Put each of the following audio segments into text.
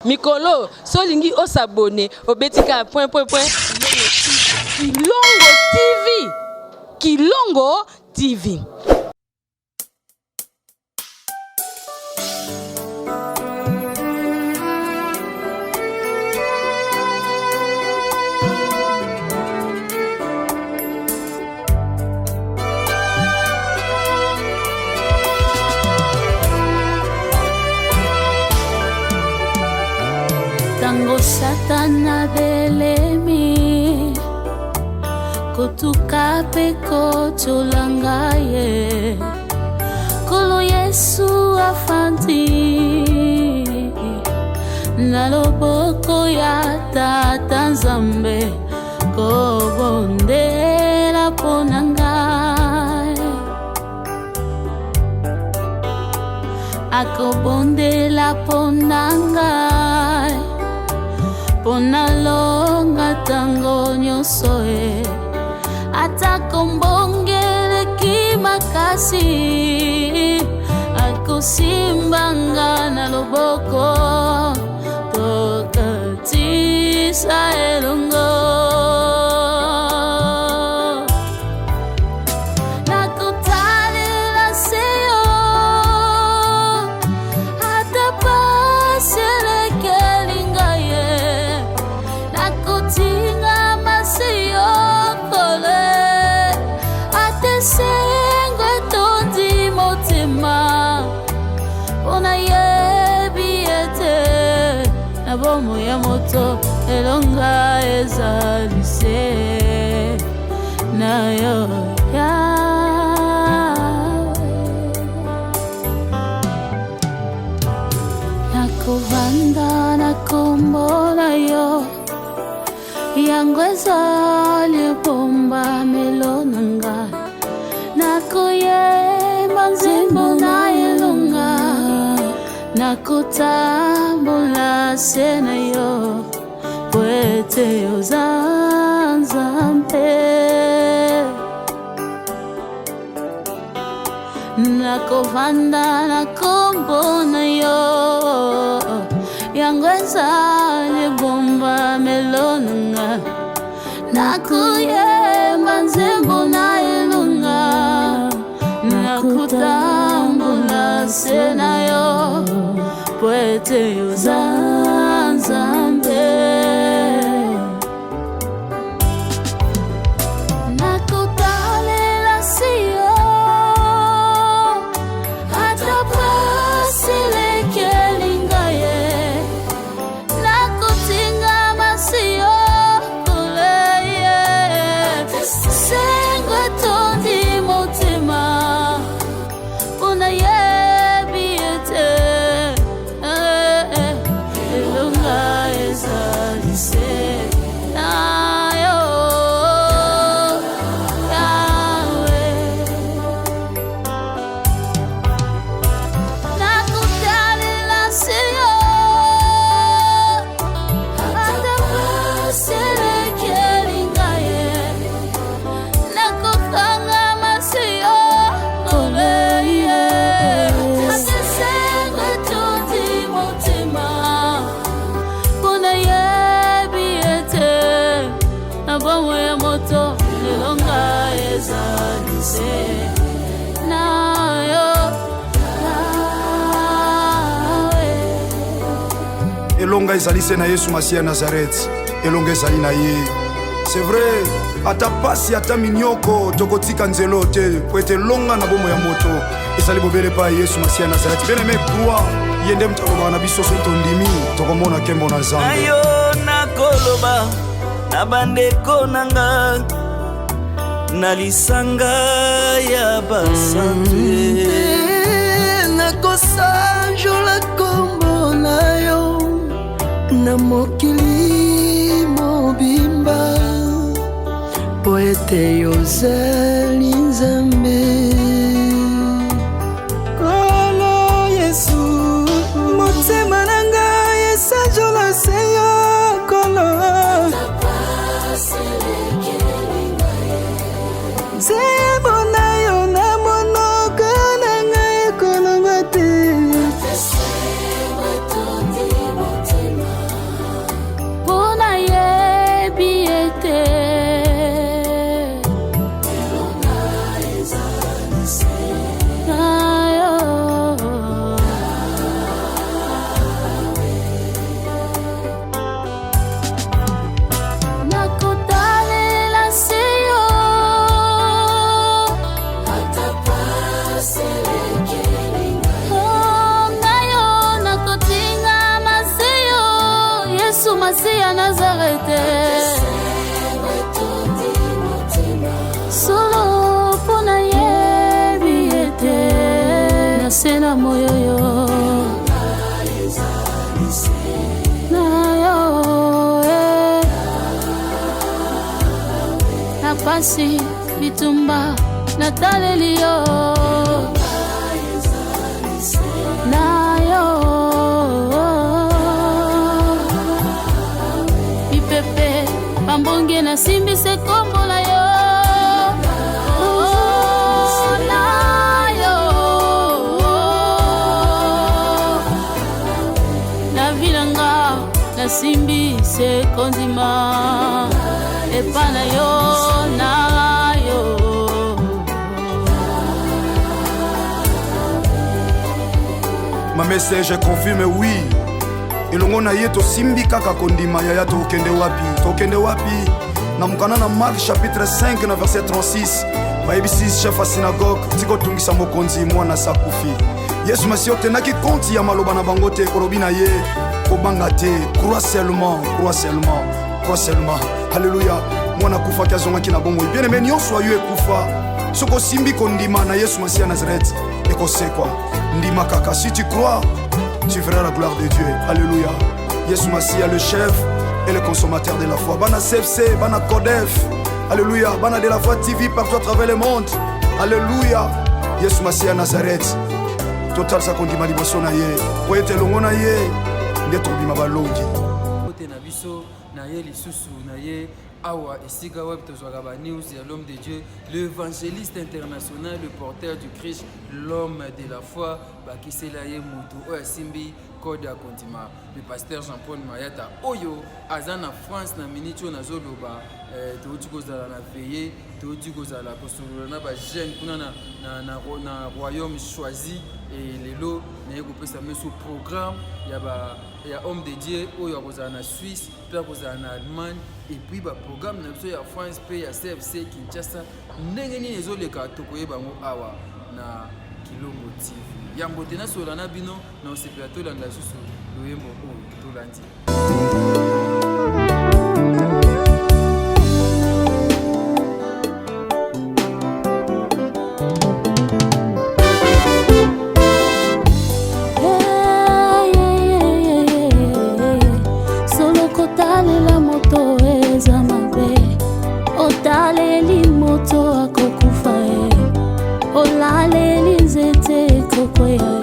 mikolo solingi o s'abonner au betika point Kilongo TV. Kilongo TV. Tango satana belemi kotuka peko cholangaye kolo Yesu afandi na loboko ya Tata Nzambe kobondela ponangai akobondela ponangai pona longa tango nyosoe atakombongele kimakasi akosimbanga na loboko tokatisa elongo bomo ya moto elonga ezalise na yo ya nakovanda na kombola yo yango ezali bomba melonanga nakoyemba nzembo na elonga nakutambola sena yo pwete yo zanzampe nakovanda nakombona yo yango ezali bomba melonanga nakuyemba nzembo na elonga nakutambola sena yo pwete yo zanzambe nakutalela siyo atapasilekelingaye nakutinga masiyo kuleye sengwe tondi motema una yebiete elonga ezalise nayo yawe nakutalela siyo atapasilekelingaye nakukanga masiyo koleye atesengwe tuti motima kuna yebiete na bomo ya moto elonga ezalise nayo yawe elonga ezalise na Yesu Masiya Nazareth elonga ezali na ye. C'est vrai, ata pasi ata minyoko tokotika nzelo te po ete longa na bomo ya moto ezali bobele pa Yesu Masiya Nazareth. Bien aimé croix yende mutaloba na biso so tondimi tokomona kembo na Nzambe. Ayo nakoloba na bandeko nanga na lisanga ya basantu nakosanjola kombo na yo na mokili mobimba po ete yozali Nzambe kolo Yesu motema nanga esanjola seyo kolo nzembo na yo na monoko nanga ekoloba te Masi ya Nazarete solo pona yebi ete na sena moyoyo na yo na pasi bitumba na talelio na yo bipepe pambonge na simbi se kombo na yo na yo na vilanga na simbi se kondima epa na yo na yo. Ma message confirme oui. Elongo na ye to simbi kaka kondima yaya to kende wapi na mukana na Marc chapitre 5 na verset 36 bayebisi chef a synagogue tiko tungisa mokonzi mwana sakufi Yesu Masiya tenaki konti ya maloba na bango te kolobi na ye kobanga te crois seulement Alléluia mwana kufa kiazonga kina bongo bien aimé nyonso ayo ekufa soko simbi kondima na Yesu Masiya Nazareth ekosekwa ndima kaka si tu crois tu verras la gloire de Dieu. Alléluia. Yesu Masiya le chef et le consommateur de la foi. Bana CFC, Bana Kodef. Alléluia. Bana de la foi TV partout à travers le monde. Alléluia. Yesu Masiya Nazareth. Total sa kondima liboso na ye. Poete longo na ye. Ndeto bima balongi. Kote na biso na ye lisusu na ye awa esika web tozwaka ba news ya l'homme de Dieu, l'évangéliste international, le porteur du Christ, l'homme de la foi, bakisela ye mutu oya simbi code ya kontima. Le pasteur Jean-Paul Mayata oyo azana France na minitio na zoloba touti kozala na veillé, touti kozala kosolola na ba jeune kuna na royaume choisi et lelo na kopesa meso programme ya homme de Dieu oyo kozala na Suisse, puis kozala na Allemagne et puis ba programme na biso ya France pe ya CFC Kinshasa ndenge nini ezoleka tokoyeba ngo awa na Kilombo TV. Yambo tena sola na bino na osepela tolanda susu loyembo oyo tolandi. Solo kotalela moto eza mabe otaleli moto akokufa olaleli nzete kokoya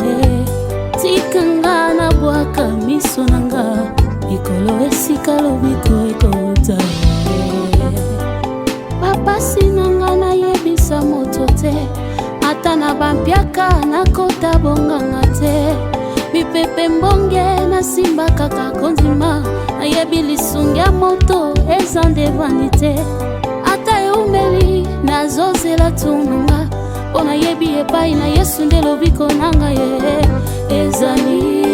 tikanga na bwaka miso nanga ikolo esika lobiko ekouta papasi nanga na yebisa moto te ata na bampiaka na kota bonganga te bipepe mbonge na simba kaka kondima na yebi lisungi ya moto eza nde vanite ata eumeli na zozela tununga pona yebi epai na Yesu nde lobiko nanga ye ezali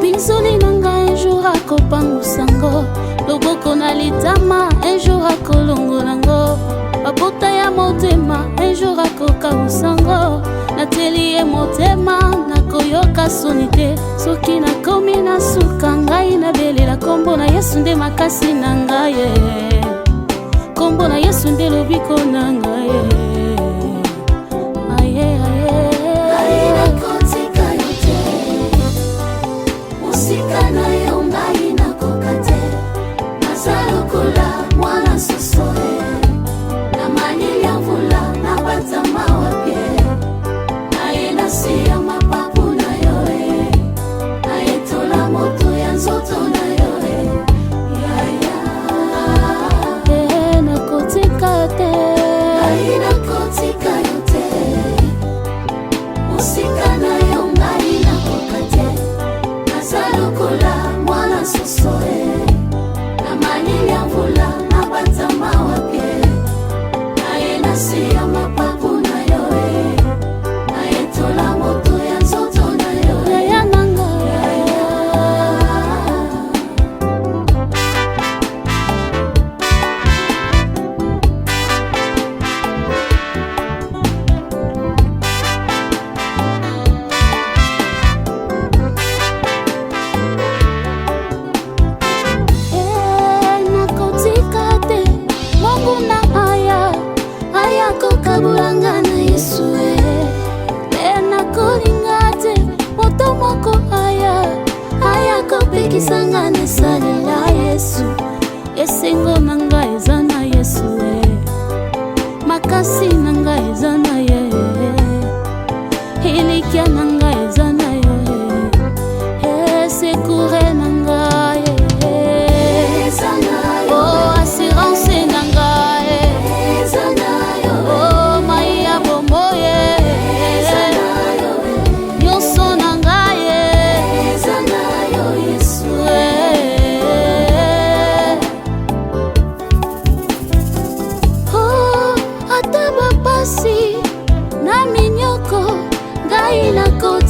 pinzoni nanga un jour akopangusango loboko na litama un jour akolongolango babota ya motema un jour akokausango nateli ye motema nakoyoka soni te soki nakomi na suka ngai nabelela kombo na Yesu nde makasi na ngai kombo na Yesu nde lobiko na ngai aye nakotika yo te musika na yo ngai nakoka te nazalokola mwana sosoe na mani ya mvula na batama wapye naye nasiya mapapu na yo naye tola moto ya nzoto na yo nakotika te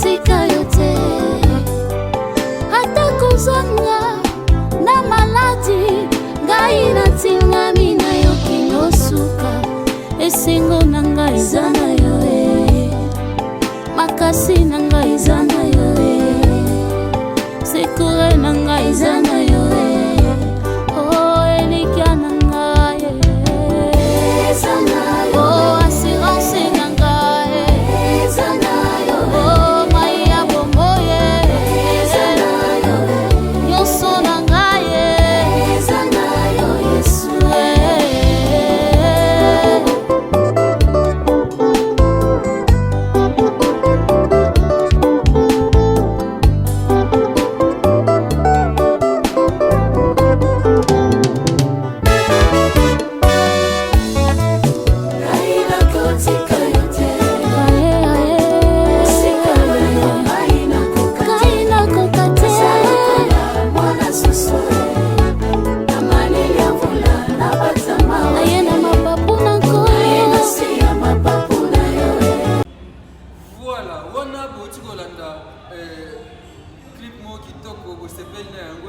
nakotika yo te ata kozanga na maladi ngai natingami na yo kino suka esengo na ngai eza na yo makasi na ngai eza na yo sekure na ngai eza na yo oh elikya na ngai eza na yo oh assurance na ngai eza na yo oh mai ya bombo eza na yo nyonso na ngai eza na yo Yesu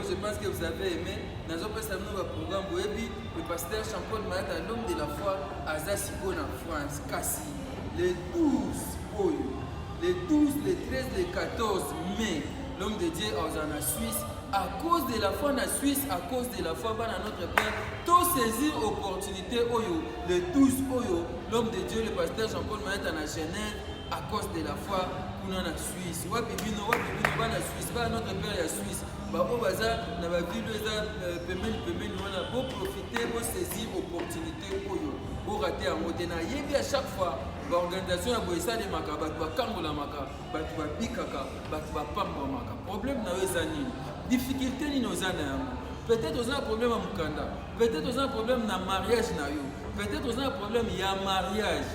je pense que vous avez aimé. Dans un programme le pasteur Champon Mayata, l'homme de la foi, Azasiko en France, Kassi, les 12, les 12, les 13, les 14 mai, l'homme de Dieu en Suisse, à cause de la foi en Suisse, à cause de la foi dans notre Père, tout saisir opportunité, le 12, l'homme de Dieu, le pasteur Champon Mayata en Genève, à cause de la foi qu'on a en Suisse. Wabibino, en Suisse, pas notre Père en Suisse. Babo baza na ba ville eza pemeni wana bo profiter bo saisir opportunité oyo bo rater en mode na yebi à chaque fois ba organisation ya boisa de makaba ba kangola maka ba ba bikaka ba ba pamba maka problème na eza nini difficulté ni nozana yango peut-être on a un problème à mukanda peut-être on a un problème na mariage na yo peut-être on a un problème ya mariage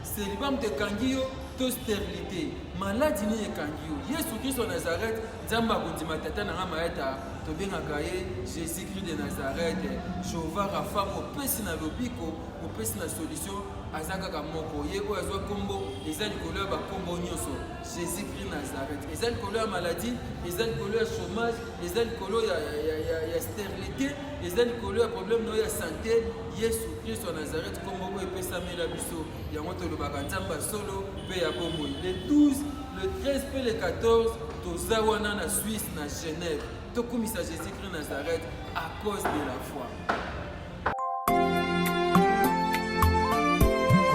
célibat de kangio to stérilité maladie ni ekangio Yesu Christ de Nazareth Nzamba bundima tata na maeta to bengaka ye Jésus Christ de Nazareth Jéhovah Rapha mopesi na lobiko mopesi na solution azaka ka moko ye o azwa kombo ezali likolo ba kombo nyonso Jésus Christ Nazareth ezali likolo ya maladie ezali likolo ya chômage ezali likolo ya stérilité ezali likolo ya problème no ya santé Yesu Christ de Nazareth kombo ko epesa mela biso yango to lobaka Nzamba solo pe ya bomoi le 12 le 13 et le 14 tozawana na Suisse na Genève tokumisa Jésus Christ Nazareth à cause de la foi.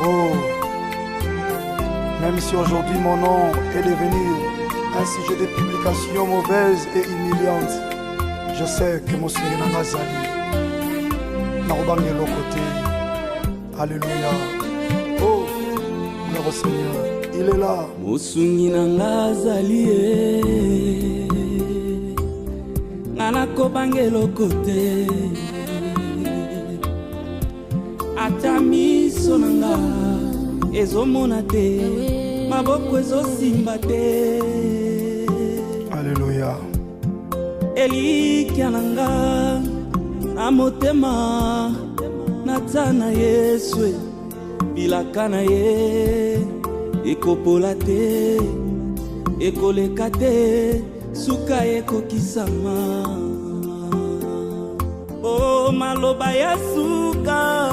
Oh, même si aujourd'hui mon nom est devenu un sujet de publication mauvaise et humiliante, je sais que mon Seigneur n'a pas sali. Narobange l'autre côté. Alléluia. Oh, notre Seigneur, il est là. Mosungi nanga zali ngana kobange lokote ata miso nanga ezomona te maboko ezosimba te. Alléluia. Elikya nanga na motema naza na Yesu bilaka na ye ekopola te ekoleka te suka ekokisama. O maloba ya suka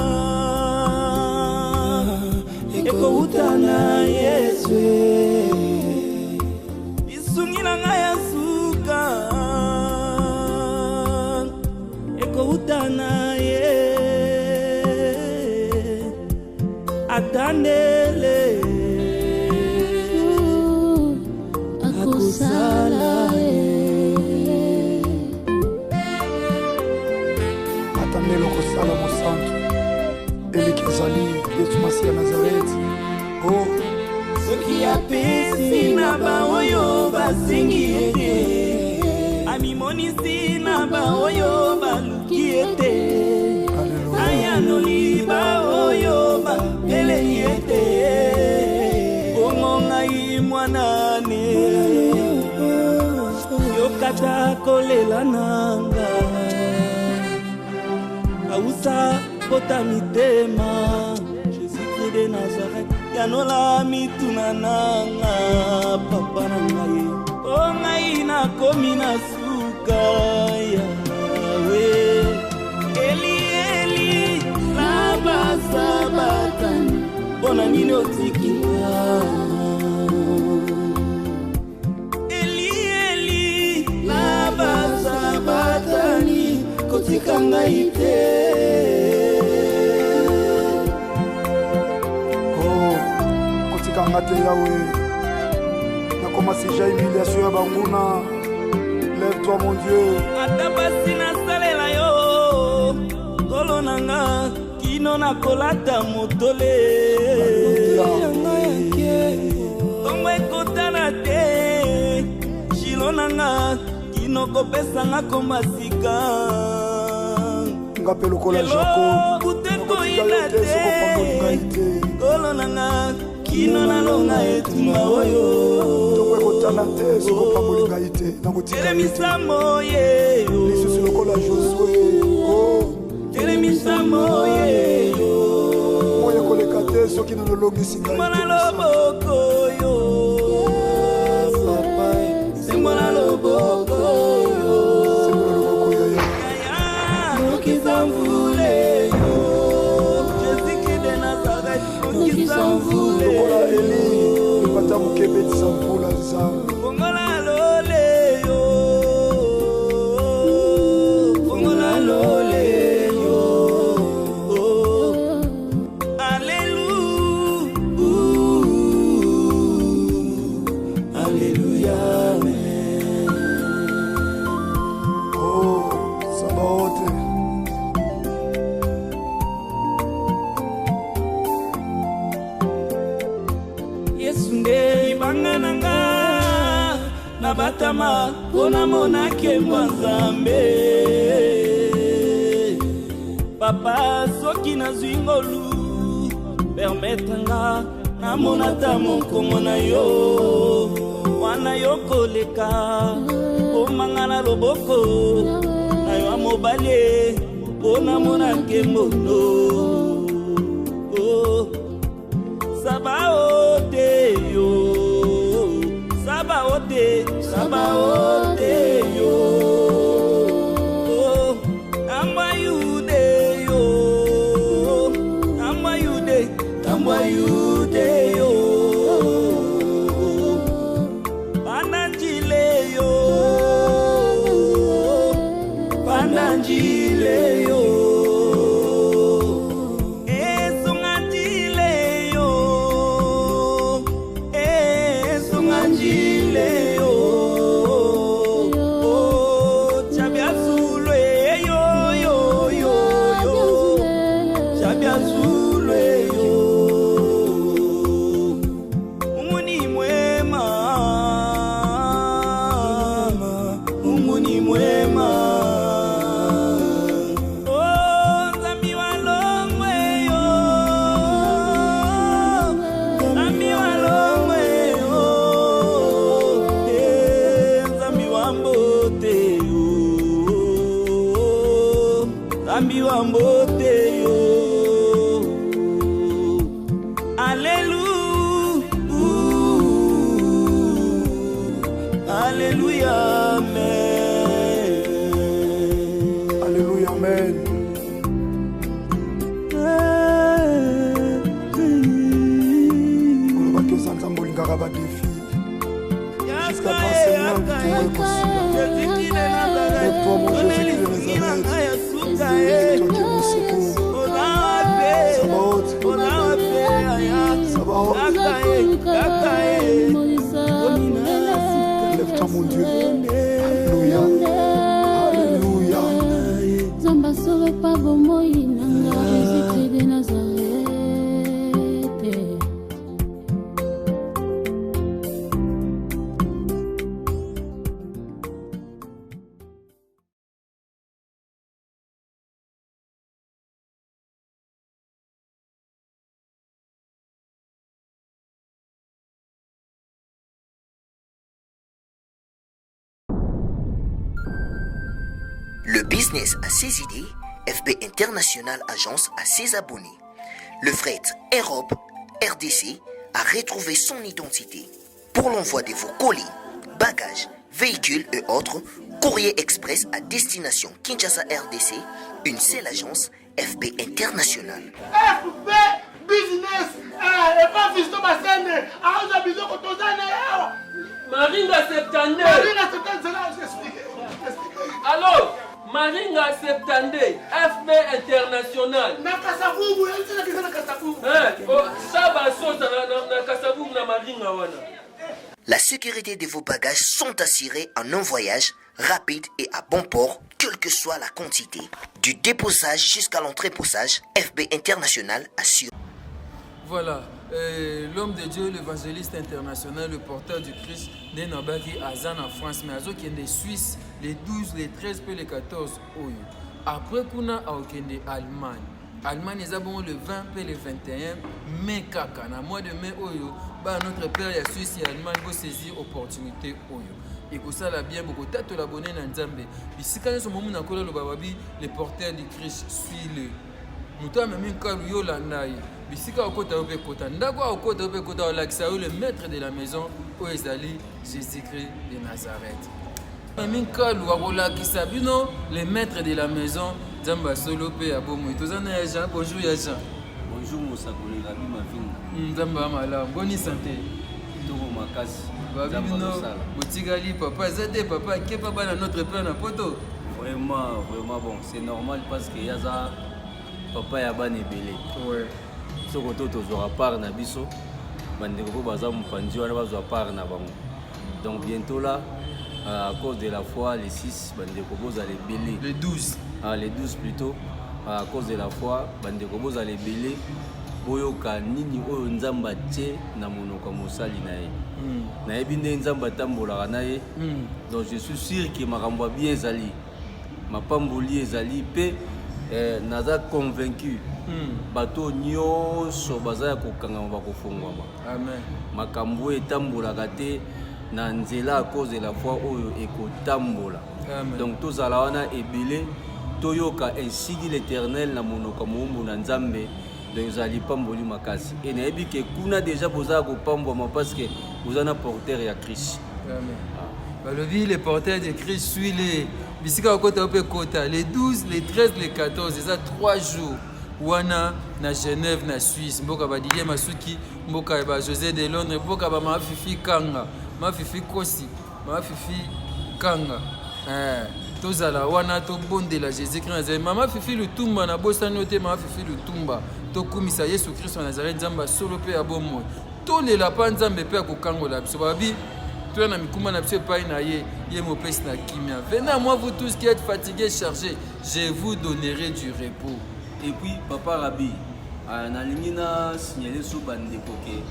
ekouta na Yesu bisungi na ngai ya suka ekouta na ye atandele akosala atandele okosala mosantu eleki ezali Yesu Masiya Nazareth. Oh, soki apesi na baoyo basengi ete amimonisi na baoyo baluki ete ayanoli baoyo bapeleli ete bongo ngai mwanane yokata kolela nanga ausa kota mitema Jésus Christ de Nazareth yanola mituna nanga papa na ngai o ngai nakomi na suka yawe eli eli laba sabatani mpona nini otikinga eli eli laba sabatani kotika ngai te. Kangate Yahweh, na commencé déjà humiliation ya banguna. Lève-toi mon Dieu. Atabasi na salela yo, tolo nanga kino na kolata motole. Yanga yake, tongo ekotana te. Shilo nanga kino kopesa nga komasika. Ngapelo kola Jacob. Uteko ina te. Tolo nanga kino na longa etumba oyo tokwekotana te soko pambolinga ite telemisa moye lisusu lokola Josue telemisa moye moye koleka te soki nanolongisi ngai mwana loboko yo papa sembola loboko yo lokisa mvule yo Jésus de Nazareth lokisa mvule lokola Eli epata mokebetisa mvula nzambe fongola lole yo fongola lole yo Alléluia amen. Oh Sabaoth Yesu nde ibanga nanga na batama pona monake mwa Nzambe papa soki nazwi ngolu permetanga namonata monkongo na yo wana yo koleka omanga na loboko na yo mobali pona monake mono Sabaote yo Sabaote Sabaote yo Tamba yude yo Tamba yude yo Pandanjile yo Pandanjile yo Alléluia, amen. Alléluia, amen. Kolobaki osanza mbolingaka badefi jusqu'à quand Seigneur lève-toi mon Jésus de Nazareth, toi qui nous secours. Sabaoth lève-toi mon Dieu. Alléluia, alléluia. Zamba solo pa bomoi nanga Jésus de Nazareth. Le business a ses idées, FB International Agence a ses abonnés. Le fret Europe, RDC, à retrouver son identité. Pour l'envoi de vos colis, bagages, véhicules et autres, Courrier Express à destination Kinshasa RDC, une seule agence, FB International. FB Business, et pas Fisto Bassene, à Bizo Kotozane. Maringa 72. Maringa 72, j'explique. Alors, Maringa 72, FB International. Na Kasavubu, elle dit que na Kasavubu. Ça va sauter na Kasavubu na Maringa wana. La sécurité de vos bagages sont assurées en un voyage rapide et à bon port, quelle que soit la quantité. Du déposage jusqu'à l'entreposage, FB International assure. Voilà, l'homme de Dieu, l'évangéliste international, le porteur du Christ, né Nabaki Azan en France, mais Azo qui est des Suisses, les 12, les 13 puis les 14 Oyo. Après qu'on a Aokende Allemagne. Allemagne, ils ont le 20 puis le 21 mai kaka. Na mois de mai Oyo, bah notre père il y a Suisse et Allemagne pour saisir opportunité Oyo. Et que ça l'a bien beaucoup. T'as l'abonné dans Nzambe. Ici quand ce moment on a le bababi, le porteur du Christ suit le. Nous t'avons même quand yo landaï. Bisika okota ope kota. Ndako okota ope kota olakisa le maître de la maison où ezali Jésus-Christ de Nazareth. Même quand nous olakisa bino le maître de la maison Zamba solo pe abomo. Tozana ya Jean. Bonjour ya Jean. Bonjour Mosakoli Rabi Mavinga. Zamba mala. Bonne santé. Toko makasi. Babino Botigali papa zade papa qui papa dans notre père na poto. Vraiment bon, c'est normal parce que yaza papa ya bana ebele. Ouais. Soko toto zora part na biso. Bande ko baza mpanzi wana bazwa part na bango. Donc bientôt là à cause de la foi les 6 bande ko boza les belé. Les 12. Les 12 plutôt à cause de la foi bande ko boza les belé. Boyoka nini oyo nzamba tie na monoko mosali na ye. Na yebi nde nzamba tambolaka na ye. Donc je suis sûr que makambo bien ezali. Mapamboli ezali pe naza convaincu. Bato nyonso baza ya kokangama bakofungwama. Amen. Makambo etambolaka te na nzela à cause de la foi oyo ekotambola. Amen. Donc tozala wana ebele toyoka ainsi dit l'Éternel na monoko mombo na Nzambe. Donc vous allez pas mourir ma casse. Et n'ayez que kuna déjà vous avez pas parce que vous en apportez à Christ. Amen. Le vie les porteurs de Christ suit les bisika kota ope kota les 12, les 13, les 14, c'est ça 3 jours. Wana na Genève na Suisse mboka ba Didier Masuki mboka ba José de Londres mboka ba ma fifi Kanga ma fifi Kosi ma fifi Kanga tozala wana to bondela Jésus-Christ mama fifi lutumba na bosani te mama fifi lutumba to kumisa Yesu Christ wa Nazareth nzamba solo pe abomo to le lapin nzambe pe akokangola biso babi to na mikuma na biso pa na ye mopesi na kimia. Venez à moi vous tous qui êtes fatigués chargés, je vous donnerai du repos. Et puis papa Rabi na lingi na signaler sous bande koke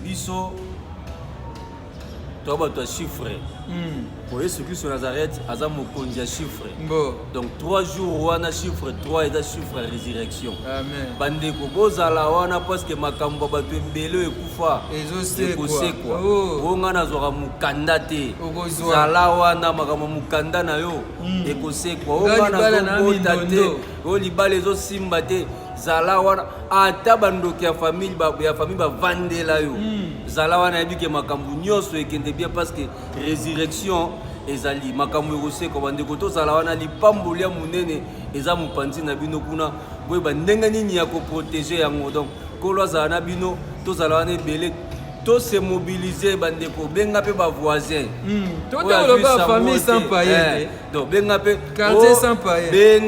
biso to ba to chiffre pour Yesu Christ wa Nazareth aza mokonzi ya chiffre. Donc 3 jours wana chiffre 3 et chiffre résurrection. Amen. Bande ko bozala wana parce que makambo bato ebele ekufa ezosekwa onga na zora mukanda te zala wana makambo mukanda na yo ekosekwa onga na zobota te o libala ezosimba te zala wana ata bandoki ya famille bavandela yo zala wana yebike makambo nyonso ekende bien parce que résurrection ezali makambo ekosekwa bandeko tozala wana lipamboli ya monene eza mopanzi na bino kuna boyeba ndenge nini ya koprotege yango. Donc kolo azala na bino tozala wana ebele to se mobiliser bandeko benga pe ba voisin to ba famille sans payer donc benga pe quartier sans payer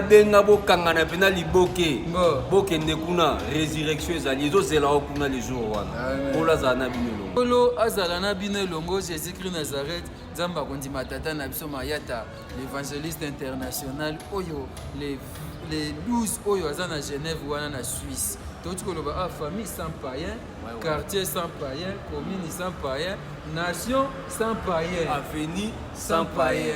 benga bokangana pe na liboke bokende kuna résurrection ezali ezozela kuna les jours wana kolo azala na bino longo kolo azala na bino longo Jésus-Christ Nazareth nzamba kondima tata na biso mayata l'évangéliste international oyo les 12 oyo aza na Genève wana na Suisse. Tout famille sans païen, quartier sans païen, commune sans païen, nation sans païen, avenue sans païen.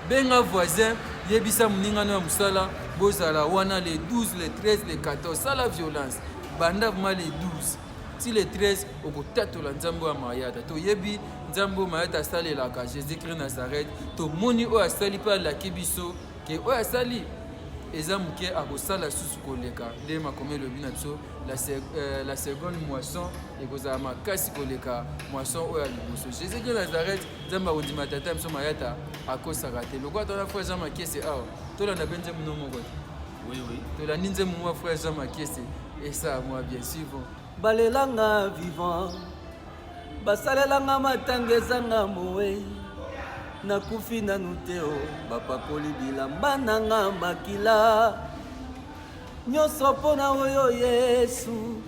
Benga voisin, yebisa muninga na musala, bozala wana les 12, les 13, les 14, ça la violence. Banda vraiment les 12. Si les 13 okotato la nzambo ya mayata, to yebi nzambo mayata sali la ka Jésus-Christ Nazareth, to moni o asali pa la kibiso ke o asali eza moke akosala susu koleka nde makomi elobi na biso la seconde moisson ekozala makasi koleka moisson oyo ya liboso. Jésus de Nazareth nzambe akondima tata biso mayata akosaka te lokola tona frère Jean Makese awa tolanda mpe nzembo no moko te tolandi nzembo mwa frère Jean Makese esa moi bien suivant balelanga vivant basalelanga matanga ezanga mowe nakufi nanu te o bapakoli bilamba nanga makila nyonso mpo na oyo Yesu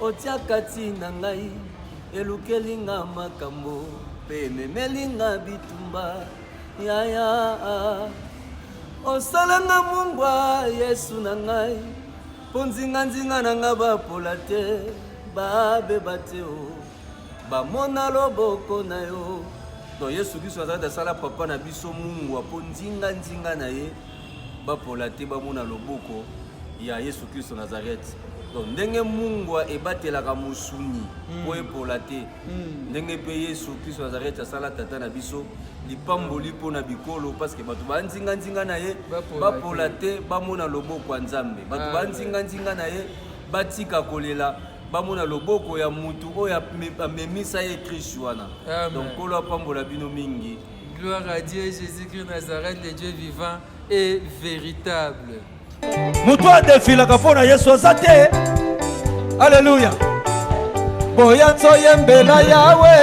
otia kati na ngai elukelinga makambo mpe ememelinga bitumba yaya osalanga mungwa Yesu na ngai mpo nzinga na nga bapola te babeba te o bamona loboko na yo. Donc Yesu Kristo azalaki asala papa na biso mungwa mpo nzinga na ye bapola te bamona loboko ya Yesu Kristo Nazareth. Donc ndenge mungwa ebatelaka mosuni mpo epola te ndenge mpe Yesu Kristo Nazareth asala tata na biso lipamboli mpo na bikolo parce que bato banzinga na ye bapola te bamona loboko ya Nzambe. Bato banzinga na ye batika kolela bamona loboko ya mutu oyo amemisa ye Kristo wana. Donc kolo apambola bino mingi. Gloire à Dieu, Jésus-Christ Nazareth, le Dieu vivant et véritable. Mutu adefilaka mpona Yesu aza te. Alléluia. Boya nzoyembela Yawe,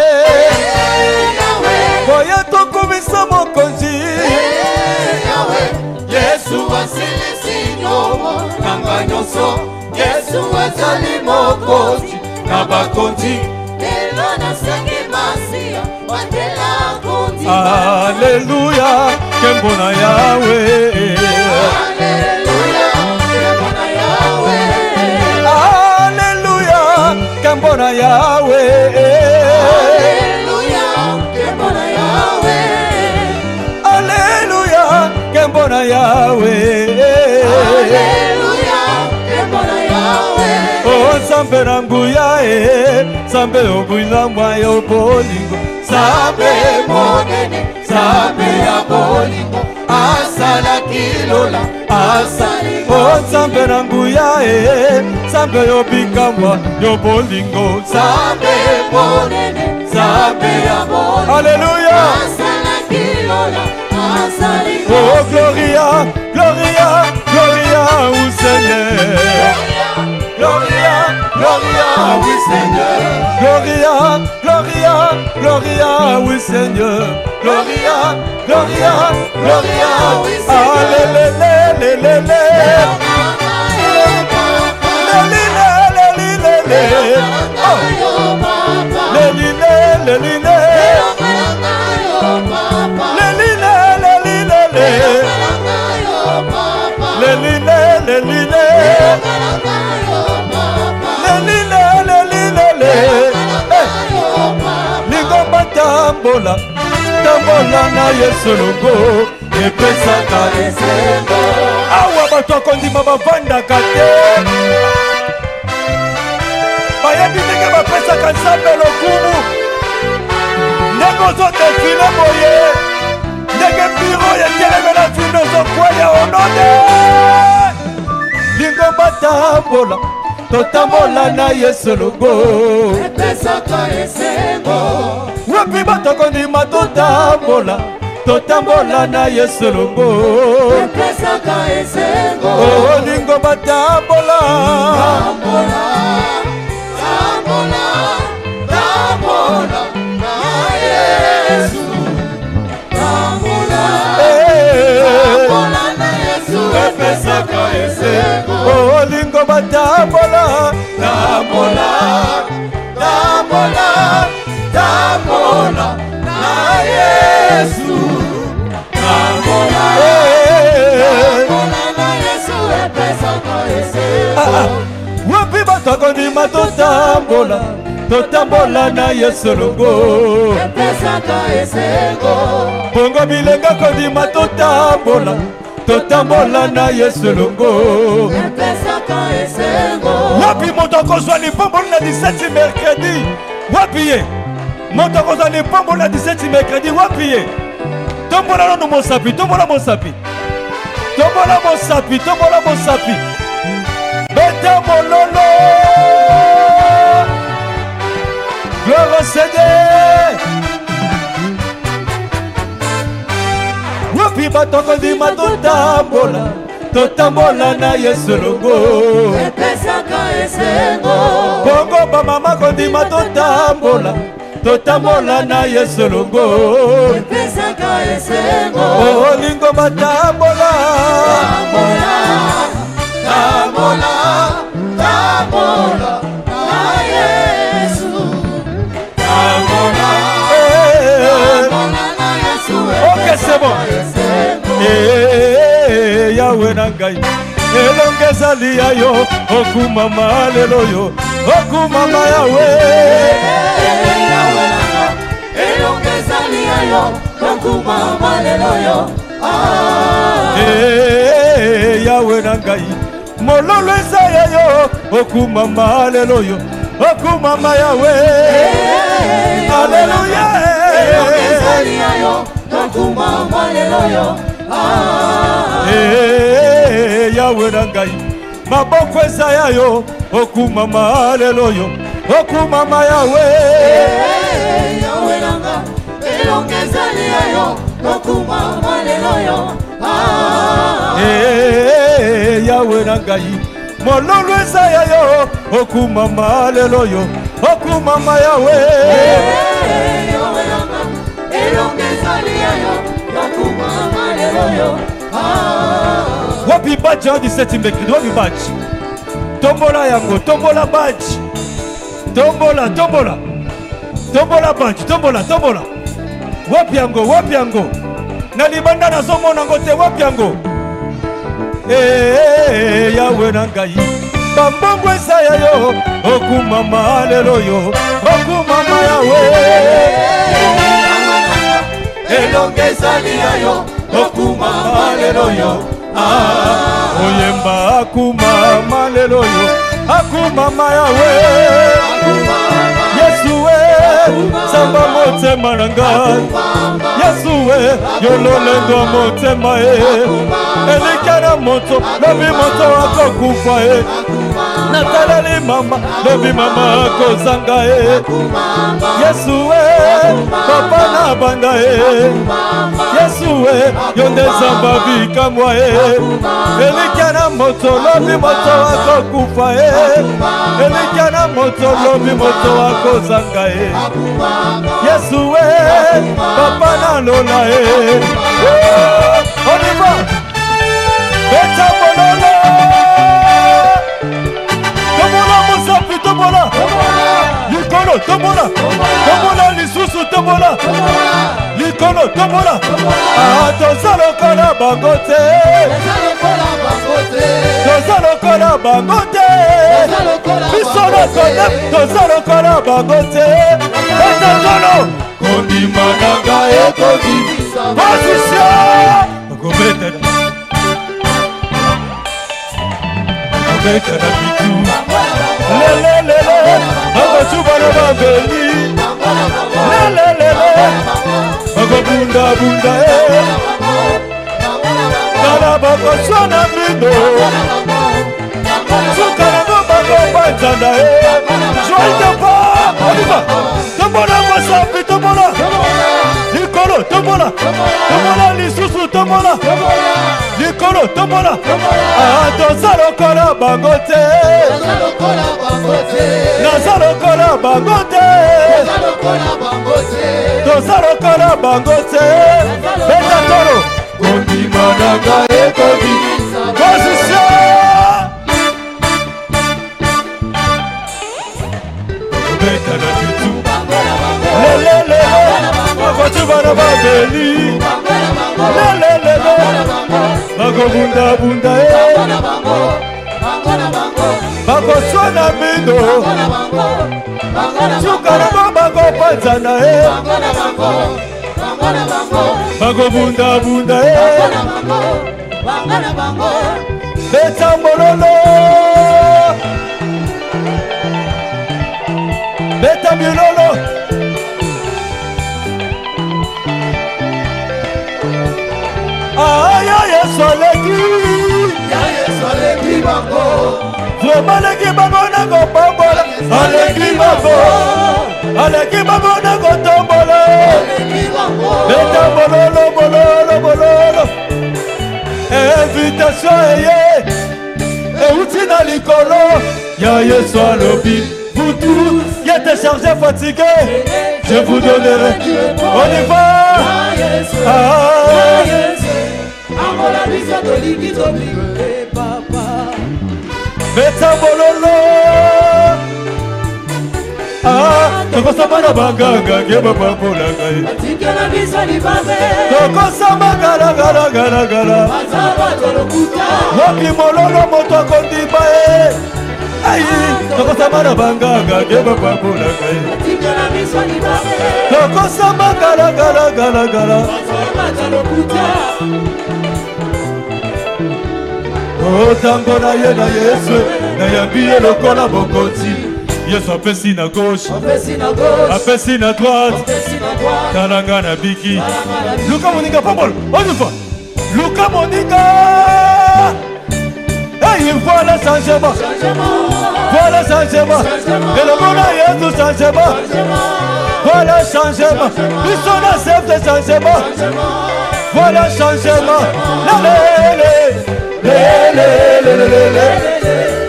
boya tokumisa mokonzi Yesu asilisi nyongo nanga nyonso. Yesu azali mokonzi na bakonzi. Lelo nasengi masiya batela konzi. Alléluia, kembo na Yawe. Alléluia, kembo na Yawe. Alléluia, kembo na Yawe. Alléluia, kembo na Yawe. Alléluia, kembo na Yawe. Alléluia, kembo na Yawe. Oh, Nzambe na nguya Nzambe obwina mwa yo bolingo. Nzambe monene, Nzambe ya bolingo. Asala kilola, asali. Oh, Nzambe na nguya Nzambe obika mwa yo bolingo. Nzambe monene, Nzambe ya bolingo. Alléluia. Asala kilola, asali. Oh, Gloria, Gloria, Gloria au Seigneur. Gloria, Gloria, oui Seigneur. Gloria, Gloria, Gloria, oui Seigneur. Gloria, Gloria, Gloria, oui Seigneur. Alléluia, lingomba tambola tambola na Yesu longo epesaka esengo. Awa bato akondima bavandaka te bayebi ndenge bapesaka Nzambe lokumu ndenge ozodefile boye ndenge biro yetelemela vino ezokweya onode lingomba tambola totambola na Yesu longo epesaka esengo. wapi bato akondima totambola totambola na Yesu longo epesaka esengo. oh lingomba tambola tambola tambola tambola na Yesu. Tambola tambola na Yesu. epesaka esengo. oh lingomba tambola tambola tambola tambola na Yesu. Tambola tambola na Yesu. epesaka esengo. wapi bato akondima totambola totambola na Yesu longo epesaka esengo. bongo bilenga kondima totambola totambola na Yesu longo epesaka esengo. wapi moto akozwa lipomboli na 17 mercredi wapi ye moto akozwa lipomboli na 17 mercredi wapi ye tombola nano mosapi tombola mosapi Tombola Mosapi, Tombola Mosapi. Beta Mololo. Gloire au Seigneur. Wapi batoko di matotambola. Totambola na Yesu longo. Epesaka esengo. Bongo ba mama kondima totambola. Totambola na Yesu longo. Epesaka esengo. Oh lingo batambola. Tambola, tambola, tambola na Yesu. Tambola, tambola na Yesu. Ok, c'est bon. Yahweh nangai. Elongeza liya yo. Okumama lelo yo. Okumama Yahweh. Yahweh nangai. Elongeza liya yo. Okumama lelo yo. Yahweh nangai. Mololo ezaya yo. Okumama lelo yo. Okumama Yahweh. Alléluia. Elongeza liya yo. Okumama lelo yo. Yahweh nangai. Maboko ezaya yo. Okumama lelo yo. Okumama Yahweh. Yahweh nangai. Elongeza liya yo. Okumama lelo yo. Yahweh nangai. Mololo ezaya yo. Okumama lelo yo. Okumama Yahweh. Yahweh nangai. Elongeza liya yo. Okumama lelo yo. Wapi badge en 17 mbekri. Wapi badge. Tombola yango. Tombola badge. Tombola, tombola. Tombola badge. Tombola, tombola. Wapi yango. Wapi yango. Na libanda na somo nango te. Wapi yango. Yahweh nangai. Bambongo esaya yo. Okumama lelo yo. Okumama Yahweh. Elongeza liya yo. Okumama lelo yo. Oyemba akumama lelo yo. Akumama Yahweh. Yesu we. Samba motema nanga. Yesu we. Yololendo motema Elikana moto. Lobi moto wako kufa Natalali mama. Lobi mama ako zanga Yesu we. Papa na banda Yesu we. Yonde zamba bika mwa Elikana moto. Lobi moto wako kufa Elikana moto. Lobi moto wako zanga Yesu we. Papa na lola On y va. Beta Mololo. Tombola Mosapi, tombola. Likolo, tombola. Tombola lisusu, tombola. Likolo, tombola. Tozalokola bangote. Tozalokola bangote. Bisolokola. Tozalokola bangote. Beta tolo. Kondima nanga ekogi. Position. Gobeta. Gobeta na bitu. Lelelele. Bagochuba na babeli. Lelelele. Bagobunda bunda Kala bagochwa na mido. Sukara no bagopatanda Joy de pas. On y va. Tombola Mosapi, tombola. Likolo, tombola. Tombola lisusu, tombola. Likolo, tombola. Tozalokola bangote. Nazalokola bangote. Tozalokola bangote. Beta toro. Kondima nanga ekogi. Position. Beta na bitu. Lelele. Bagochuba na babeli. Lelele. Bagobunda bunda Bagochwa na mido. Sukara no bagopatana Bagobunda bunda Beta Mololo. Beta Mololo. Aya Yesu ale aleki ya Yesu aleki bango vraiment aleki bango na kopambola aleki bango na kotombola beta bololo bololo bololo invitation eye euti na likolo ya Yesu alobi vous tous qui êtes chargés fatigués je vous donnerai on y va beta bololo tokosamba na baganga ke bapambola ngai tokosamba galagalagala wapi mololo moto akondima ye ayi tokosamba na baganga ke bapambola ngai tokosamba galagalagala otango na ye na Yesu nayambi ye lokola bokonzi Yesu apesi na gauche apesi na droite talanga na biki luka moninga pambol on y va luka moninga hey voilà changement et le monde a Yesu changement voilà changement biso na chef de changement voilà changement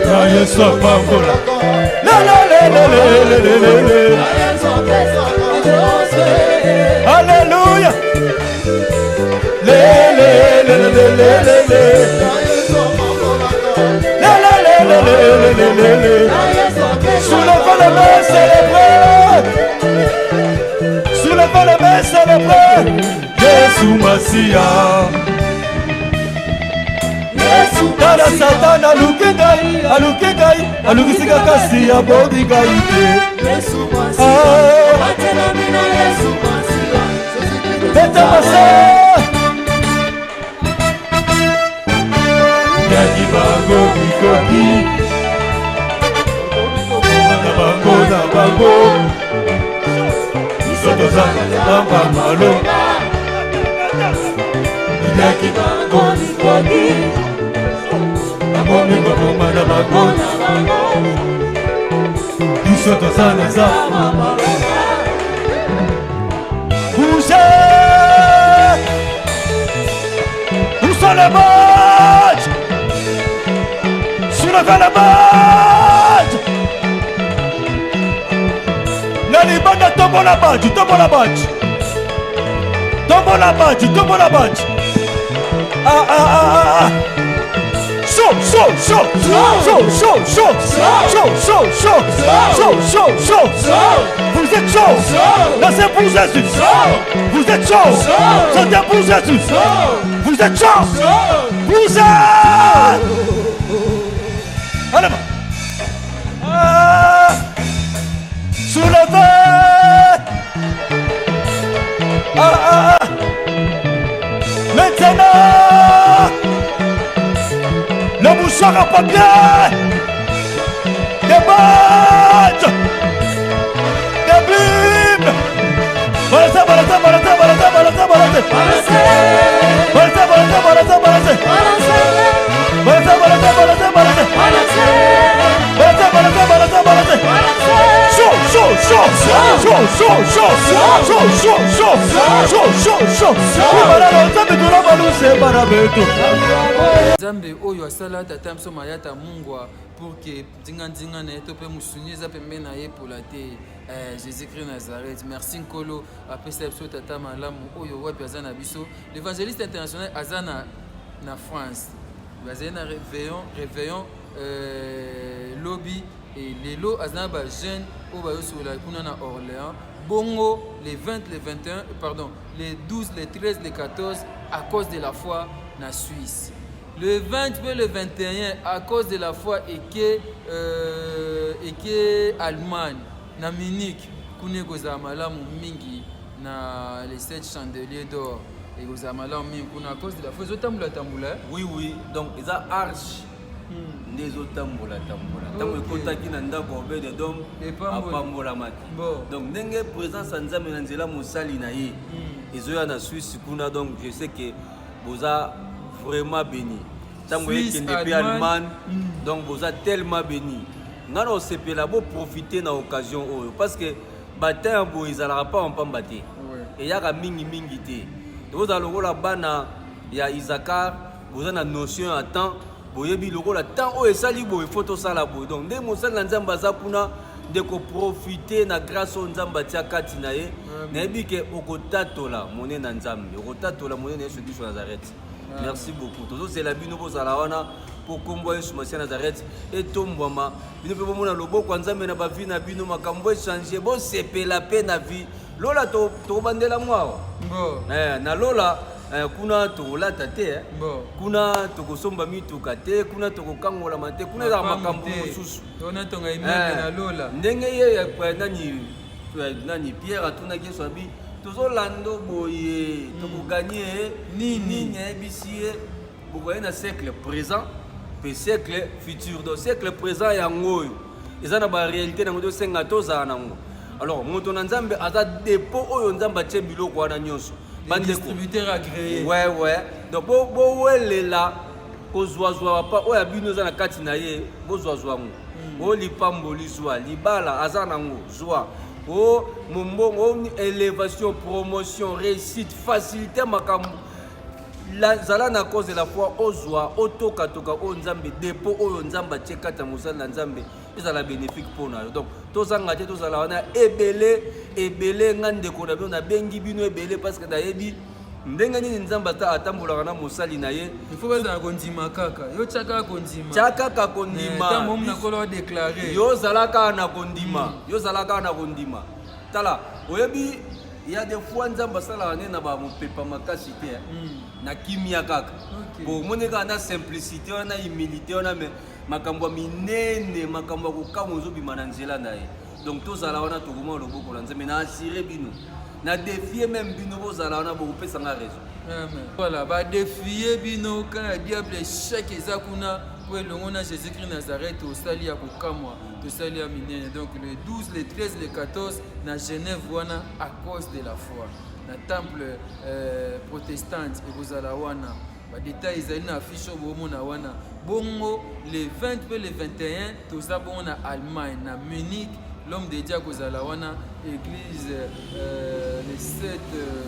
ya Yesu apambola Alléluia. Soulevez les mains, célébrez. Soulevez les mains, célébrez. Jésus Massia. Tala Satan alukingai alukisika kasi ya bodigai te beta masa yaki bango bikoki na bango isotoza tamba malo yaki bango bikoki Bongo bomba bango Iso tozana za Bougez Où sont les matchs Soulevez les matchs Nani banda tombo la badge Ah Chaud. Vous êtes chaud. Dansez pour Jésus. Vous êtes chaud. Chantez pour Jésus. Vous êtes chaud. Vous êtes. Allez, soulevez. Maintenant. Le mouchoir à papier, des badges, des bibles. Balancez. Zambe oyo asala tata mso mayata mungwa pour que ndinga na to pe musuni za pembe na ye pour la te Jésus-Christ Nazareth. Merci Nkolo apesa biso tata malamu oyo wapi azana biso l'évangéliste international azana na France bazana réveillon lobby et lelo azana ba jeune o ba yo sur la kuna na Orléans bongo les 20 les 21 pardon les 12 les 13 les 14 à cause de la foi na Suisse. Le 20 et le 21 à cause de la foi et que Allemagne na Munich kune goza malamu mingi na les 7 chandeliers d'or et goza malamu mingi kuna à cause de la foi zotambola oui donc eza arche des otambola tambola kotaki na ndako obede donc apambola maki donc ndenge présence nzambe na nzela mosali na ye ezoya na Suisse kuna donc je sais que boza vraiment béni. Tango yeke depuis Allemagne, donc vous êtes tellement béni. Nous avons profiter de l'occasion parce que bataille ils n'allaient pas en pambaté. Et il y a mingi mingi té. Vous avez la bana, il y a Isaacar, vous avez une notion à temps. Vous avez le temps où il faut tout ça là. Donc dès que vous avez de profiter de la grâce de Nzamba Tiakatinaye, n'ayez que Okotato la monnaie Nzambe, Okotato la monnaie de Jésus Nazareth. Merci beaucoup. Tout c'est la bino pour Zalawana pour combattre sur Monsieur Nazareth et Tombouama. Bino peut mon lobo quand Nzambe na ba vie na bino makambo changer. Bon c'est la peine na vie. Lola to bandela moi. Na Lola kuna tola tate kuna tokosomba mituka te kuna tokokangola mate kuna za makambo mosusu ona tonga imene na Lola ndenge ye nani Pierre atuna ke swabi tozolando boye tokoganye nini nyebisie bokoye na siècle présent pe siècle futur do siècle présent ya ngoyo eza na ba réalité na ngoto senga toza nango alors moto na Nzambe aza dépôt oyo Nzamba tie biloko wana nyonso distributeur agréé. Ouais. Donc, si là, pas oya bino za na kati na ye, bozwazwa mu. O lipambo lizwa, libala azanango, zwa. O mumbongo élévation, promotion, réussite, facilité makambo. La zala na cause de la foi ozwa, otoka toka o Nzambe dépôt o Nzamba tchekata musala Nzambe. Ezala bénéfique pour nous. Donc, tozanga te tozala wana ebele ngande ko na bino na bengi bino ebele parce que dayebi ndenge nini Nzamba ta atambola na musali na ye il faut bazala kondima kaka yo chaka kondima ta mom na kolo déclarer yo zalaka na kondima tala oyebi il y a des fois Nzamba sala na ba mopepa makasi te na kimia kaka bon moneka na simplicité na humilité na mais makambo minene makambo kokamwa zobima na nzela na ye donc tozala wana tokoma loboko na Nzambe na assurer bino na défier même bino bozala wana bokopesa nga raison voilà ba défier bino quand le diable échec ezakuna pour elongo na Jésus-Christ Nazareth osali ya kokamwa tosali ya minene donc le 12 le 13 le 14 na Genève wana à cause de la foi na temple protestante ekozala wana ba détails ezali na affiche bomona wana bongo le 20 pe le 21 toza bongo na Allemagne na Munich l'homme de Dieu kozala wana église les 7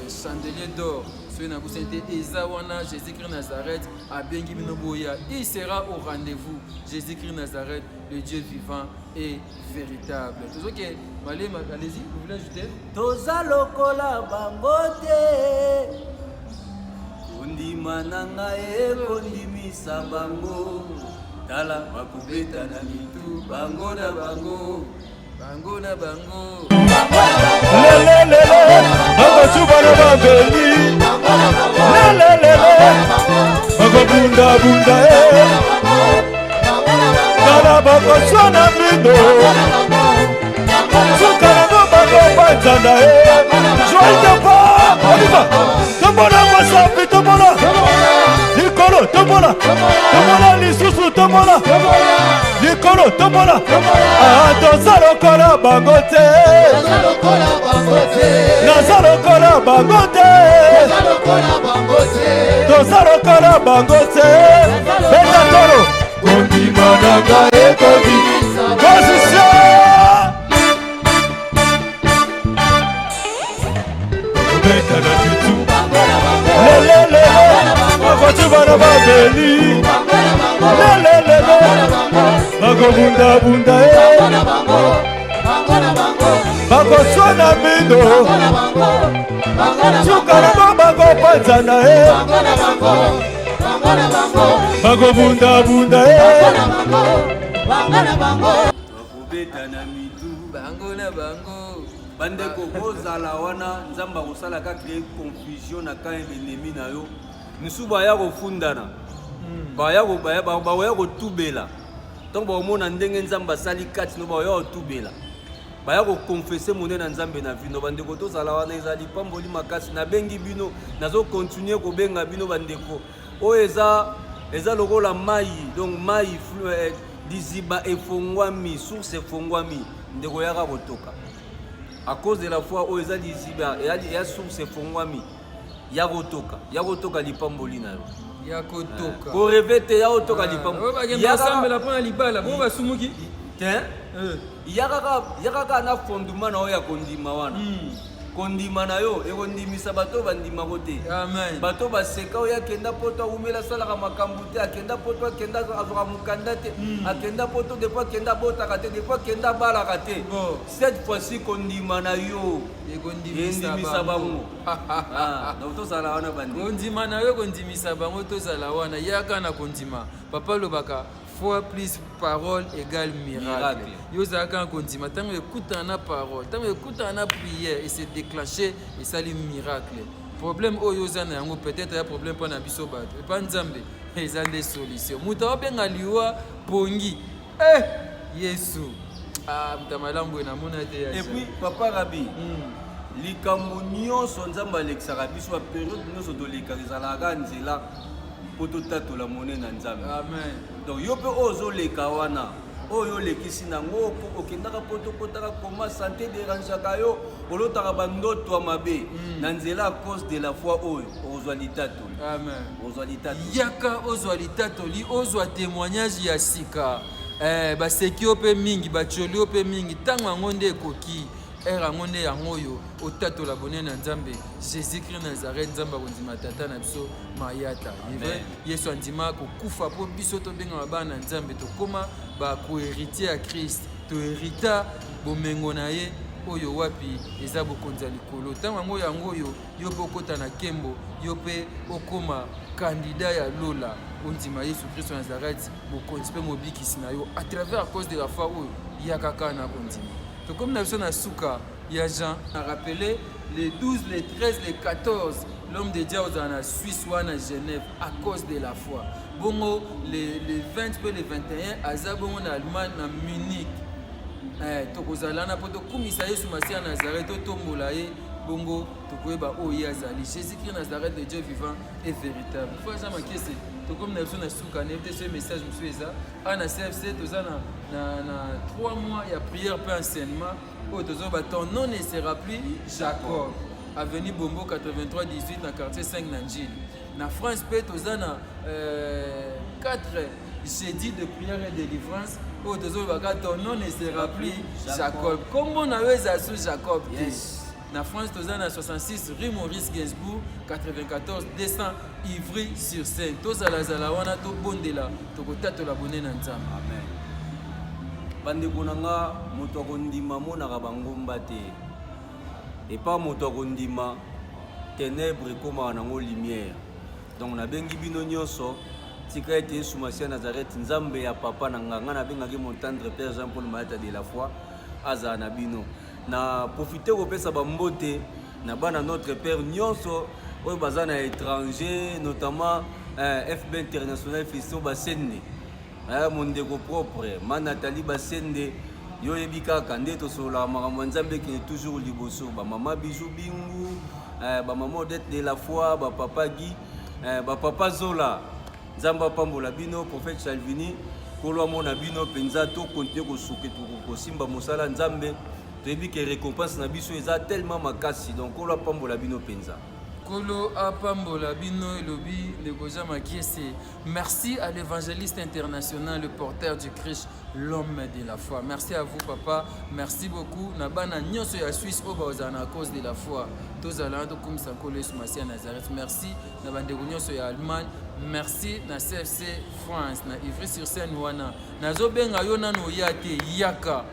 chandeliers d'or so na kusente eza wana Jésus-Christ Nazareth a bengi bino boya il sera au rendez-vous Jésus-Christ Nazareth le Dieu vivant et véritable tozo ke malema allez-y vous voulez ajouter toza lokola bangote kondima nanga kondimisa bango tala bakubeta na mitu bango na bango lelelele bakocuba na babeli lelelele bakobundabunda tala bakoswana bino sukalango bakobanzana joitapa oliva tombola masapi tombola likolo tombola lisusu tombola likolo tombola toza lokola bango te naza lokola bango te toza lokola bango te beta tolo kondima nanga ekobimisa position beta na bitu lelele bakocuba na babeli lelele bakobundabunda bakoswana bino sukalango bakopanzana bakobundabunda bakobeta na mitu bango na bango bandeko bozala wana Nzamba kosala ka créer confusion na quand l'ennemi na yo misu baya kofundana baya kotubela donc baomona ndenge Nzamba asali kati no baya kotubela baya koconfesse monene na Nzambe na vino bandeko tozala wana ezali pamboli makasi na bengi bino nazo continuer kobenga bino bandeko oyo eza lokola mai donc mai diziba efongwami source efongwami ndeko yaka botoka à cause de la foi oyo eza diziba ya source efongwami ya kotoka lipamboli na yo ya kotoka ko revete ya otoka lipango ya sambela pona libala bo basumuki te yakaka na fondement na oyo ya kondima wana kondima na yo ekondimisa bato bandima kote bato baseka oyo akenda poto aumela asalaka makambo te akenda poto akenda azwaka mokanda te akenda poto depo akenda abotaka te depo akenda abalaka te cette fois-ci kondima na yo ekondimisa bango donc tozala wana bandi kondima na yo ekondimisa bango tozala wana yaka na kondima papa lobaka foi plus parole égale miracle. Yozaka kondima tango écoute na parole, tango écoute na prière et se déclencher et ça les miracles. Problème o yozana yango peut-être un problème pour na biso bato. Et pas nzambe, ils ont des solutions. Muta obenga liwa pongi. Yesu. Mutamalambo na mona te ya. Et puis papa Rabi. Likambo nyonso nzambe alexaka biso a période nyonso doleka ezalaka nzela poto tato la monnaie na nzambe. Amen. Donc yo pe ozo leka wana oyo lekisi nango okendaka poto kotaka koma santé dérangeaka yo olotaka bandoto ya mabe na nzela à cause de la foi oyo ozwa litato. Amen. Ozwa litato yaka ozwa litato li ozwa témoignage ya sika baseki yo pe mingi bacholi yo pe mingi ntango yango nde ekoki ere yango nde yango oyo otatola bonene na nzambe Jésus-Christ Nazareth nzambe akondima tata na biso mayata yesu andima kokufa mpo biso tobengama bana na nzambe tokóma bakoheritier ya Christ toherita bomengo na ye oyo wapi eza bokonzi ya likolo ntango yango oyo yo mpe okota na nkembo yo mpe okóma kandida ya lola ondima yesu kristo Nazareth mokonzi mpe mobikisi na yo à travers à cause de la foi oyo yaka kaka na kondima. Comme nous avons souka, il y a Jean a rappelé les 12, les 13, les 14, l'homme de Dieu en Suisse ou en Genève à cause de la foi. Bongo les 20 et les 21 à Zabon en Allemagne à Munich. Tokozalana poto kumisa Yesu Masia Nazareth tombolaye bongo tokoyeba o yazali Jésus-Christ Nazareth de Dieu vivant et véritable. Faut jamais question. Comme nous avons souka n'était ce message monsieur ça en CFC tozana na 3 mois il y a prière pas enseignement au tozoba ton nom ne sera plus Jacob avenue Bombo 83 18 dans quartier 5 Nanjil na France pe tozana 4 jeudi de prière et de délivrance au tozoba ton nom ne sera plus Jacob comme on avait sous Jacob yes. Na France, tous en 66 rue Maurice Gainsbourg 94 200 Ivry-sur-Seine. Tous à la Zalawana, tous bondela, tous côtés la bonne nzambe. Amen. Bande konanga moto kondima mona kabangomba te. Et pas moto kondima ténèbres comme en lumière. Donc na bengi bino nyonso tika ete Yesu Masia Nazareth nzambe ya papa nanga na benga ki mon tendre père Jean-Paul Maata de la foi aza na bino. Na profiter kopesa bambote na bana notre père nyonso oyo baza na étranger notamment FB international Fiston Basende mon ndeko propre ma Nathalie Basende yo yebi kaka nde tosola makambo nzambe ki toujours liboso ba mama Bijou Bingu ba maman Odette de la foi ba papa Guy ba papa Zola nzamba pambola bino prophète Chalvini kolwa mona bino penza to continuer kosuke to kosimba mosala nzambe. Tebi que récompense na biso eza tellement makasi donc on la pambola bino penza. Kolo apambola bino elobi de goja makiese. Merci à l'évangéliste international, le porteur du Christ, l'homme de la foi. Merci à vous papa, merci beaucoup. Na bana nyonso ya Suisse oba ozana à cause de la foi. Tozala to comme ça kolo Yesu Masia Nazareth. Merci na bande nyonso ya Allemagne. Merci na CFC France na Ivry-sur-Seine wana. Nazo benga yo nano yate yaka.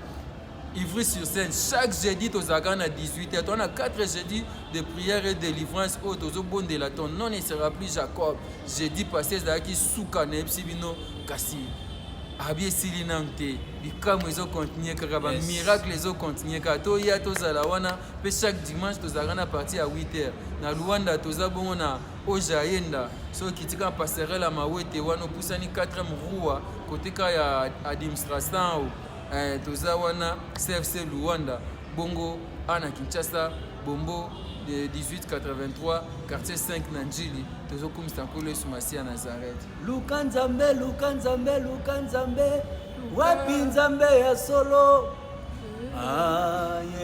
Ivry-sur-Seine, chaque jeudi, tu as 18h. Tu as 4 jeudis de prière et de délivrance. Tu as bon de la ton non ne sera plus Jacob. Jeudi passé, tu as qui souka nebsibino kasi. Abie silinante. Bikam les autres continuent car miracle les autres continuent car to ya to zalawana. Pe chaque dimanche, tu as partir à 8h. Na Luanda, tu as bon na Ojaenda. So kitika passerelle à Mawete wano pusani 4e rua côté ka ya administration. Toza wana CFC Luanda bongo ana Kinshasa bombo de 1883 quartier 5 Nanjili tozo comme Sankolo Yesu Masia Nazareth Lukanzambe wapi nzambe ya solo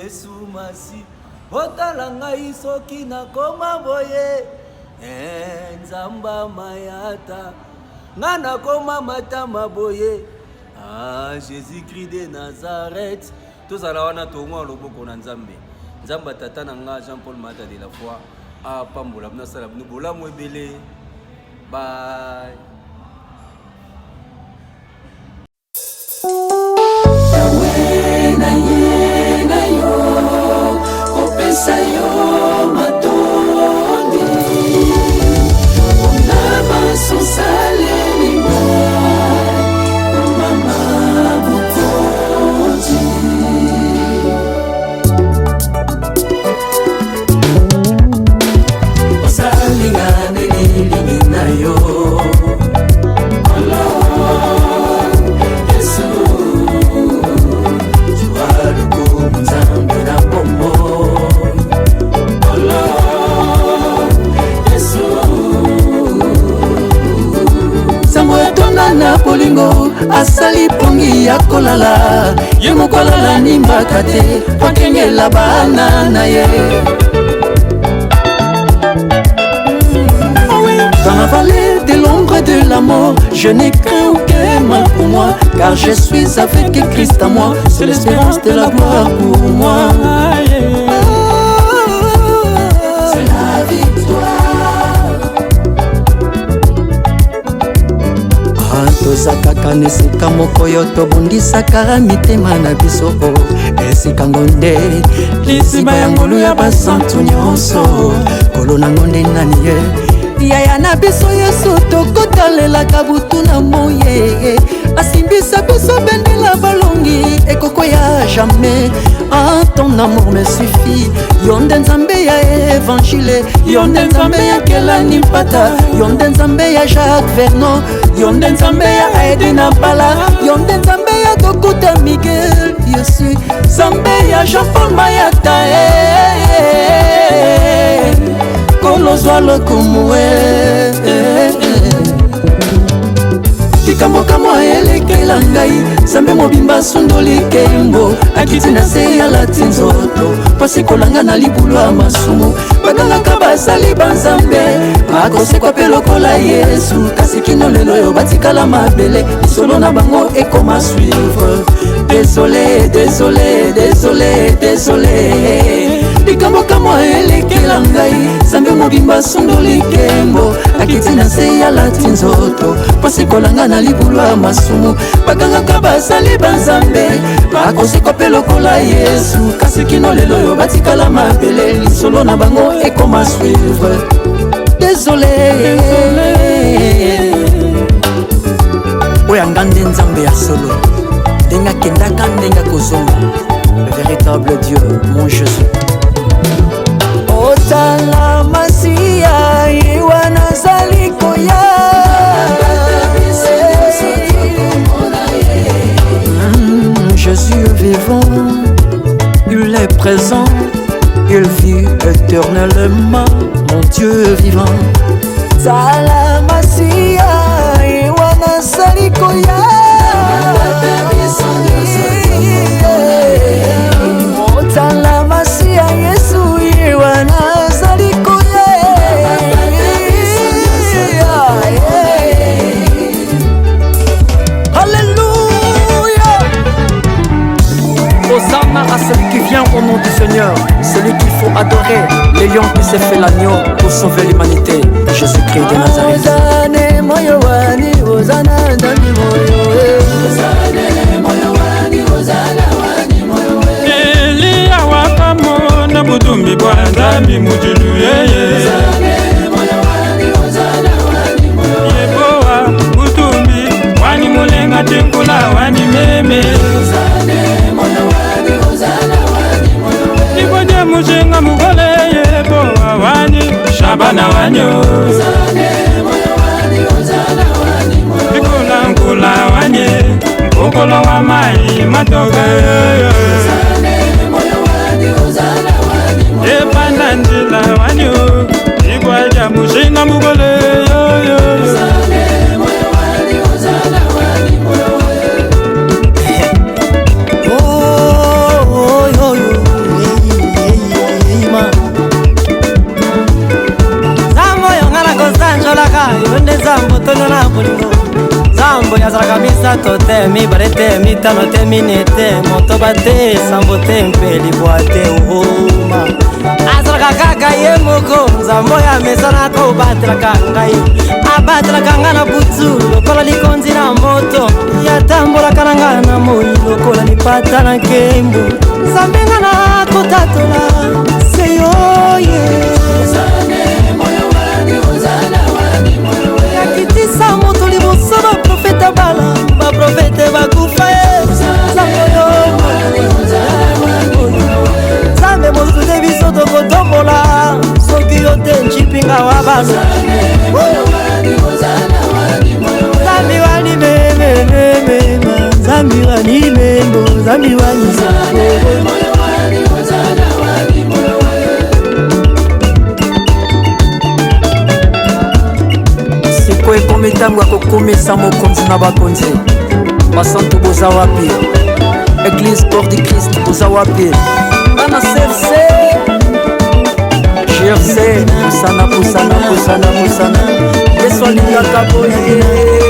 Yesu Masi otala ngai soki nakoma boye nzamba mayata nga nakoma matama boye Jésus-Christ de Nazareth tozala wana tomwa loboko na nzambe nzamba tata na nga Jean-Paul Mata de la foi apambola nasala bino bolamu ebele. Bye. asali pongi ya kolala ye mokolala nimbaka te akengela bana na ye. Dans la vallée de l'ombre de la mort, je n'ai craint aucun mal pour moi, car je suis avec Christ à moi, c'est l'espérance de la gloire pour moi. C'est la victoire. Tozakaka nesika moko yo tobundisaka mitema na biso esika ngonde liziba ya ngolu ya basantu nyonso kolo na ngonde nani ye yaya na biso yesu tokotalelaka butu na moye asimbisa biso bendela balongi ekoko ya jamais. Ton amour me suffit. Yonde nzambe ya évangile, yonde nzambe ya Kelani Mpata, yonde nzambe ya Jacques Vernon, yonde nzambe ya Edina Bala, yonde nzambe ya Dokuta Miguel, je suis nzambe ya Jean-Paul Mayata. Kolozwa lokumwe likambo mwa elekela ngai nzambe mobimba sundoli kembo akiti na se ya lati nzoto pasi kolanga na libulu ya masumu bagangaka basali banzambe bakosekwa mpe lokola yesu kasi kino lelo oyo batikala mabele lisolo na bango ekoma suivre. Désolé, désolé, désolé, désolé likambo mwa elekela ngai nzambe mobimba sundoli kembo akiti na se ya lati nzoto pasi kolanga na libulu ya masumu bagangaka basali banzambe bakosekwa mpe lokola yesu kasi kino lelo oyo batikala mabele lisolo na bango ekoma suivre. Désolé, oyo anga nde nzambe ya solo ndenge akendaka ndenge akozonga. Le véritable Dieu, mon Jésus. Otala masia iwa nazali koya Jésus vivant, il est présent, il vit éternellement, mon Dieu vivant. Otala masia iwa nazali koya Otala masia Yesu iwa nazali koya. Alléluia. Hosanna à celui qui vient au nom du Seigneur, celui qu'il faut adorer, le lion qui s'est fait l'agneau pour sauver l'humanité, Jésus-Christ de Nazareth. Elia wakamo na budumbi bwa nzambi mujulu yeye Yeboa budumbi wani mulenga tenkula wani meme Iboje mushenga mugole yeboa wani shabana wanyo Ikula nkula wanye Okolo wa mai matoge Epanda ndila wanyo Igwaja mushinga mugole Zango yonga moto te mibale te mitano te mine te motoba te sambo te mpe libwa te oma azalaka kaka ye moko nzambo ya mesana kobatelaka ngai abatelaka nga na butu lokola likonzi na moto yatambolaka na nga na moi lokola lipata na nkembo nzambe nga na kotatola seyoye yakitisa moto liboso baprofete bala baprofete bakufa nzambe mosude biso tokotombola soki yo te ncipinga wa bana nzambi wani mememema nzambi wani membo nzambi wani siko ekomi ntango ya kokomisa mokonzi na bakonzi basantu boza wapi eglise port du christ boza wapi bana serse jerse pusana yesu alingaka boye